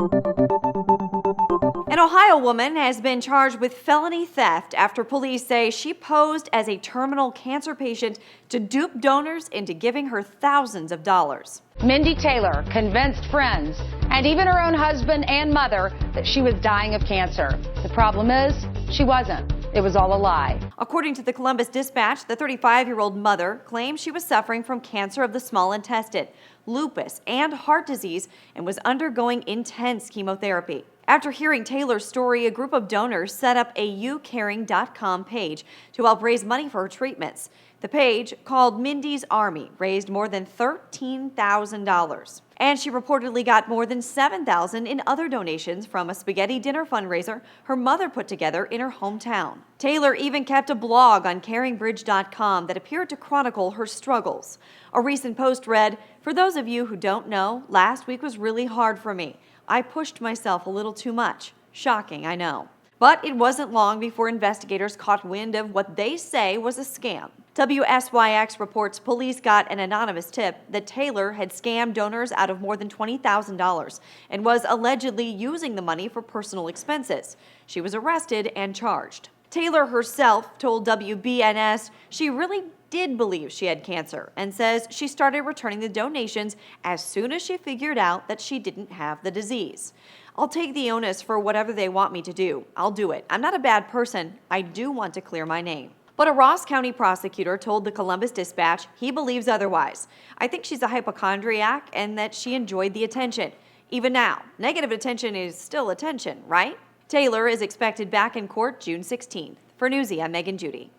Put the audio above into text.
An Ohio woman has been charged with felony theft after police say she posed as a terminal cancer patient to dupe donors into giving her thousands of dollars. Mindy Taylor convinced friends and even her own husband and mother that she was dying of cancer. The problem is, she wasn't. It was all a lie. According to the Columbus Dispatch, the 35-year-old mother claimed she was suffering from cancer of the small intestine, lupus, and heart disease and was undergoing intense chemotherapy. After hearing Taylor's story, a group of donors set up a youcaring.com page to help raise money for her treatments. The page, called Mindy's Army, raised more than $13,000. And she reportedly got more than $7,000 in other donations from a spaghetti dinner fundraiser her mother put together in her hometown. Taylor even kept a blog on caringbridge.com that appeared to chronicle her struggles. A recent post read, "For those of you who don't know, last week was really hard for me. I pushed myself a little too much. Shocking, I know." But it wasn't long before investigators caught wind of what they say was a scam. WSYX reports police got an anonymous tip that Taylor had scammed donors out of more than $20,000 and was allegedly using the money for personal expenses. She was arrested and charged. Taylor herself told WBNS she really did believe she had cancer and says she started returning the donations as soon as she figured out that she didn't have the disease. "I'll take the onus for whatever they want me to do. I'll do it. I'm not a bad person. I do want to clear my name." But a Ross County prosecutor told the Columbus Dispatch he believes otherwise. "I think she's a hypochondriac and that she enjoyed the attention. Even now, negative attention is still attention, right?" Taylor is expected back in court June 16th. For Newsy, I'm Megan Judy.